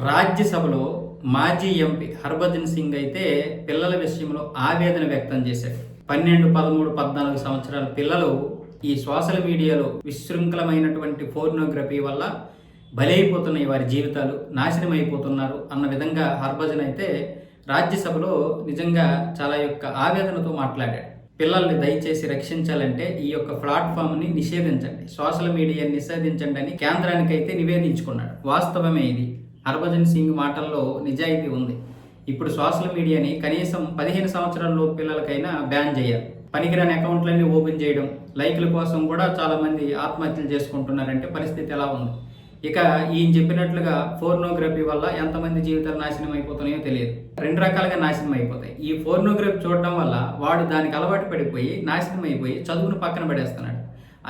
రాజ్యసభలో మాజీ ఎంపీ హర్భజన్ సింగ్ అయితే పిల్లల విషయంలో ఆవేదన వ్యక్తం చేశాడు. 12, 13, 14 సంవత్సరాల పిల్లలు ఈ సోషల్ మీడియాలో విశృంఖలమైనటువంటి పోర్నోగ్రఫీ వల్ల బలైపోతున్నాయి, వారి జీవితాలు నాశనం అయిపోతున్నారు అన్న విధంగా హర్భజన్ అయితే రాజ్యసభలో నిజంగా చాలా ఆవేదనతో మాట్లాడాడు. పిల్లల్ని దయచేసి రక్షించాలంటే ఈ యొక్క ప్లాట్ఫామ్ని నిషేధించండి, సోషల్ మీడియాని నిషేధించండి అని కేంద్రానికైతే నివేదించుకున్నాడు. వాస్తవమే ఇది. హర్భజన్ సింగ్ మాటల్లో నిజాయితీ ఉంది. ఇప్పుడు సోషల్ మీడియాని కనీసం 15 సంవత్సరాల పిల్లలకైనా బ్యాన్ చేయాలి. పనికిరాని అకౌంట్లన్నీ ఓపెన్ చేయడం, లైక్ల కోసం కూడా చాలామంది ఆత్మహత్యలు చేసుకుంటున్నారంటే పరిస్థితి ఎలా ఉంది. ఇక ఈయన చెప్పినట్లుగా పోర్నోగ్రఫీ వల్ల ఎంతమంది జీవితాలు నాశనం అయిపోతున్నాయో తెలియదు. 2 రకాలుగా నాశనం అయిపోతాయి. ఈ పోర్నోగ్రఫీ చూడడం వల్ల వాడు దానికి అలవాటు పడిపోయి నాశనం అయిపోయి చదువును పక్కన పడేస్తున్నాడు.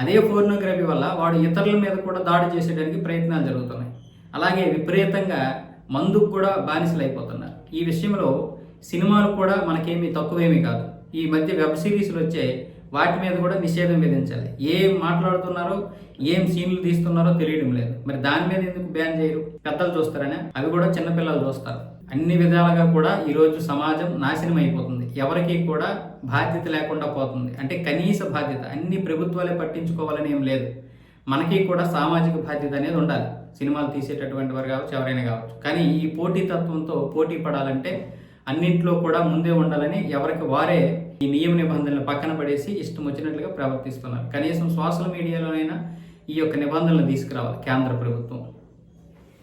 అదే పోర్నోగ్రఫీ వల్ల వాడు ఇతరుల మీద కూడా దాడి చేసేయడానికి ప్రయత్నాలు జరుగుతున్నాయి. అలాగే విపరీతంగా మందుకు కూడా బానిసలు అయిపోతున్నారు. ఈ విషయంలో సినిమాలు కూడా మనకేమీ తక్కువేమీ కాదు. ఈ మధ్య వెబ్ సిరీస్లు వచ్చాయి, వాటి మీద కూడా నిషేధం విధించాలి. ఏం మాట్లాడుతున్నారో, ఏం సీన్లు తీస్తున్నారో తెలియడం లేదు. మరి దాని మీద ఎందుకు బ్యాన్ చేయరు? పెద్దలు చూస్తారనే, అవి కూడా చిన్నపిల్లలు చూస్తారు. అన్ని విధాలుగా కూడా ఈరోజు సమాజం నాశనం అయిపోతుంది. ఎవరికి కూడా బాధ్యత లేకుండా పోతుంది. అంటే కనీస బాధ్యత అన్ని ప్రభుత్వాలే పట్టించుకోవాలని ఏం లేదు. మనకి కూడా సామాజిక బాధ్యత అనేది ఉండాలి. సినిమాలు తీసేటటువంటి వారు కావచ్చు, ఎవరైనా కావచ్చు. కానీ ఈ పోటీతత్వంతో పోటీ పడాలంటే అన్నింట్లో కూడా ముందే ఉండాలని ఎవరికి వారే ఈ నియమ నిబంధనలు పక్కన పడేసి ఇష్టం వచ్చినట్లుగా ప్రవర్తిస్తున్నారు. కనీసం సోషల్ మీడియాలోనైనా ఈ యొక్క నిబంధనలు తీసుకురావాలి కేంద్ర ప్రభుత్వం.